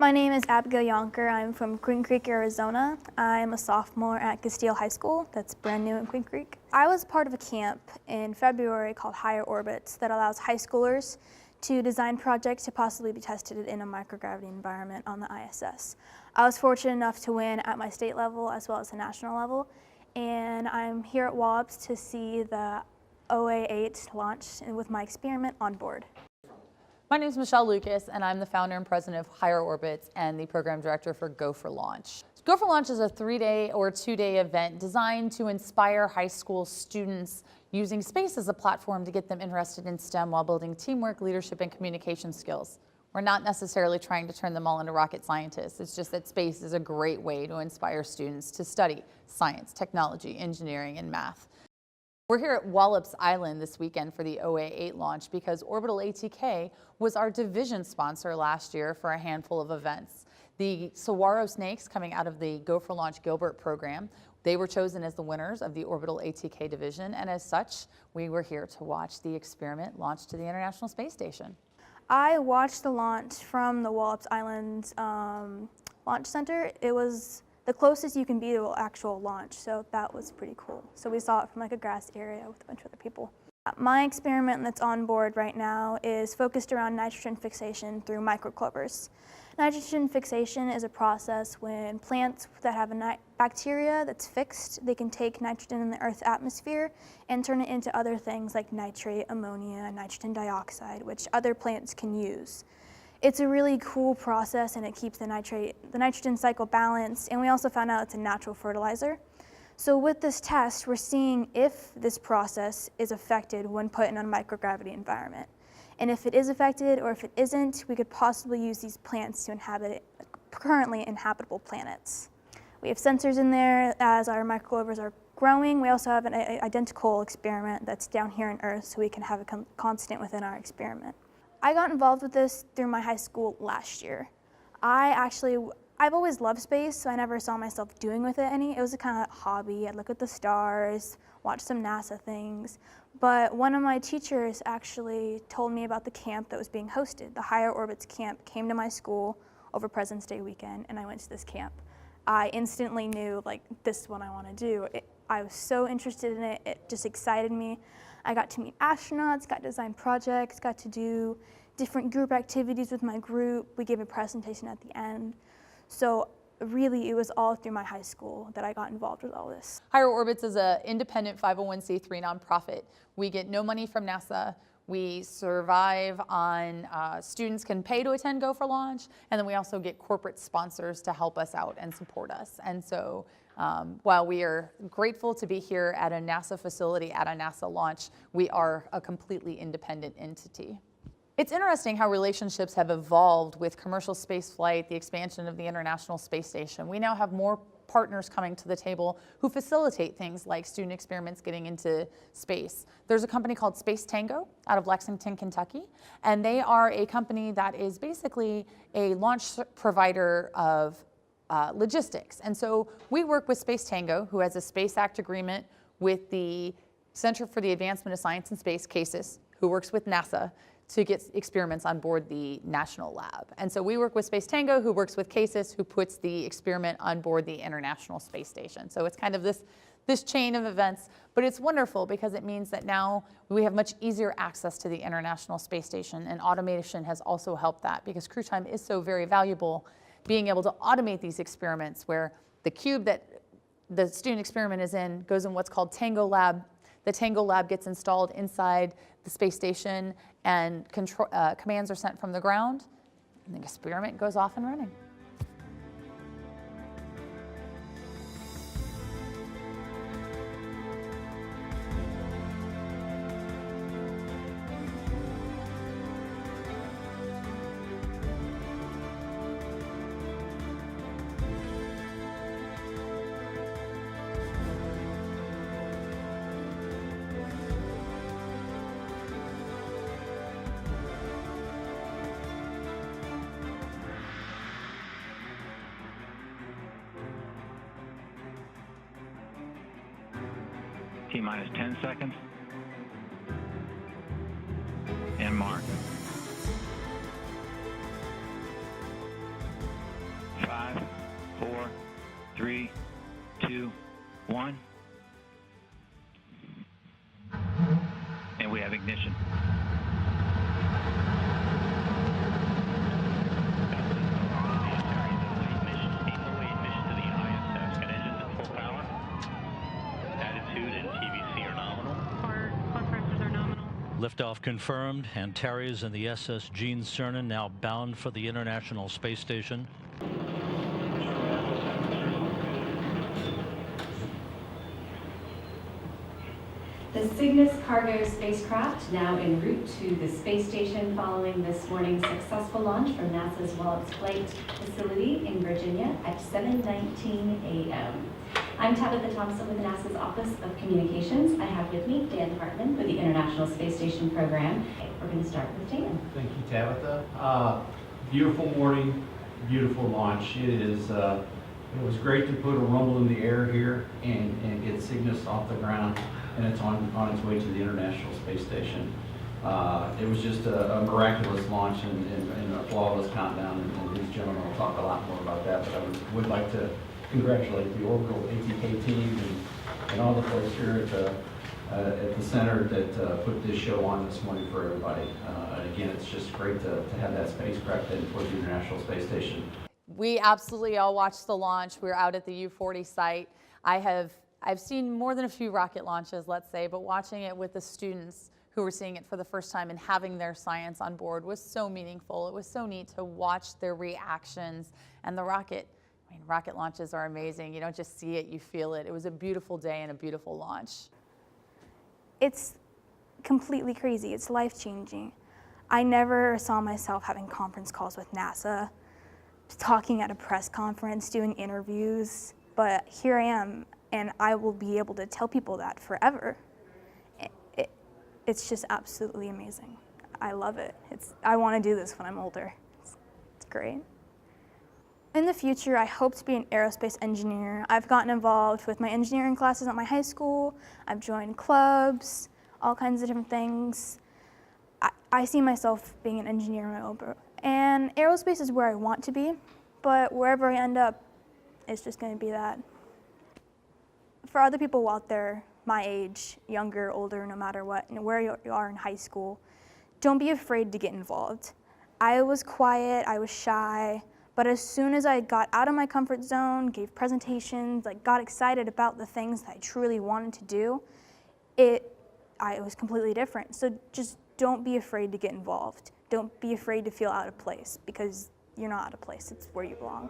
My name is Abigail Yonker. I'm from Queen Creek, Arizona. I'm a sophomore at Castile High School. That's brand new in Queen Creek. I was part of a camp in February called Higher Orbits that allows high schoolers to design projects to possibly be tested in a microgravity environment on the ISS. I was fortunate enough to win at my state level as well as the national level, and I'm here at Wallops to see the O8A launch with my experiment on board. My name is Michelle Lucas, and I'm the founder and president of Higher Orbits and the program director for Go for Launch. Go for Launch is a 3-day or 2-day event designed to inspire high school students using space as a platform to get them interested in STEM while building teamwork, leadership, and communication skills. We're not necessarily trying to turn them all into rocket scientists. It's just that space is a great way to inspire students to study science, technology, engineering, and math. We're here at Wallops Island this weekend for the O8A launch because Orbital ATK was our division sponsor last year for a handful of events. The saguaro snakes coming out of the Go for Launch Gilbert program, they were chosen as the winners of the Orbital ATK division, and as such, we were here to watch the experiment launch to the International Space Station. I watched the launch from the Wallops Island Launch Center. It was the closest you can be to an actual launch, so that was pretty cool. So we saw it from like a grass area with a bunch of other people. My experiment that's on board right now is focused around nitrogen fixation through microclovers. Nitrogen fixation is a process when plants that have a bacteria that's fixed, they can take nitrogen in the Earth's atmosphere and turn it into other things like nitrate, ammonia, nitrogen dioxide, which other plants can use. It's a really cool process, and it keeps the nitrogen cycle balanced, and we also found out it's a natural fertilizer. So with this test, we're seeing if this process is affected when put in a microgravity environment. And if it is affected or if it isn't, we could possibly use these plants to inhabit currently inhabitable planets. We have sensors in there as our microgravers are growing. We also have an identical experiment that's down here on Earth, so we can have a constant within our experiment. I got involved with this through my high school last year. I've always loved space, so I never saw myself doing with it any. It was a kind of hobby. I'd look at the stars, watch some NASA things. But one of my teachers actually told me about the camp that was being hosted. The Higher Orbits camp came to my school over President's Day weekend, and I went to this camp. I instantly knew, like, this is what I want to do. I was so interested in it. It just excited me. I got to meet astronauts, got to design projects, got to do different group activities with my group. We gave a presentation at the end. So really, it was all through my high school that I got involved with all this. Higher Orbits is an independent 501c3 nonprofit. We get no money from NASA. We survive on, students can pay to attend Go for Launch, and then we also get corporate sponsors to help us out and support us. And so while we are grateful to be here at a NASA facility, at a NASA launch, we are a completely independent entity. It's interesting how relationships have evolved with commercial space flight, the expansion of the International Space Station. We now have more partners coming to the table who facilitate things like student experiments getting into space. There's a company called Space Tango out of Lexington, Kentucky, and they are a company that is basically a launch provider of logistics. And so we work with Space Tango, who has a Space Act agreement with the Center for the Advancement of Science and Space, CASIS, who works with NASA to get experiments on board the national lab. And so we work with Space Tango, who works with CASIS, who puts the experiment on board the International Space Station. So it's kind of this chain of events, but it's wonderful because it means that now we have much easier access to the International Space Station, and automation has also helped that because crew time is so very valuable. Being able to automate these experiments where the cube that the student experiment is in goes in what's called Tango Lab. The Tango Lab gets installed inside the space station, and commands are sent from the ground, and the experiment goes off and running. T-minus 10 seconds. And mark. ignition. O8 mission to the ISS. Got engines at full power. Attitude and TVC are nominal. Core pressures are nominal. Liftoff confirmed. Antares and the SS Gene Cernan now bound for the International Space Station. The Cygnus cargo spacecraft now en route to the space station following this morning's successful launch from NASA's Wallops Flight Facility in Virginia at 7:19 a.m. I'm Tabitha Thompson with NASA's Office of Communications. I have with me Dan Hartman with the International Space Station Program. We're going to start with Dan. Thank you, Tabitha. Beautiful morning, beautiful launch. It was great to put a rumble in the air here and get Cygnus off the ground, and it's on its way to the International Space Station. It was just a miraculous launch and a flawless countdown, and these gentlemen will talk a lot more about that, but I would like to congratulate the Orbital ATK team and all the folks here at the center that put this show on this morning for everybody. And again, it's just great to have that spacecraft headed toward the International Space Station. We absolutely all watched the launch. We were out at the U-40 site. I've seen more than a few rocket launches, let's say, but watching it with the students who were seeing it for the first time and having their science on board was so meaningful. It was so neat to watch their reactions. And the rocket, I mean, rocket launches are amazing. You don't just see it, you feel it. It was a beautiful day and a beautiful launch. It's completely crazy. It's life-changing. I never saw myself having conference calls with NASA, talking at a press conference, doing interviews, but here I am, and I will be able to tell people that forever. It's just absolutely amazing. I love it. I want to do this when I'm older. It's great. In the future, I hope to be an aerospace engineer. I've gotten involved with my engineering classes at my high school. I've joined clubs, all kinds of different things. I see myself being an engineer, and aerospace is where I want to be, but wherever I end up, it's just going to be that. For other people out there, my age, younger, older, no matter what, and where you are in high school, don't be afraid to get involved. I was quiet, I was shy, but as soon as I got out of my comfort zone, gave presentations, got excited about the things that I truly wanted to do, it was completely different. So just don't be afraid to get involved. Don't be afraid to feel out of place, because you're not out of place, it's where you belong.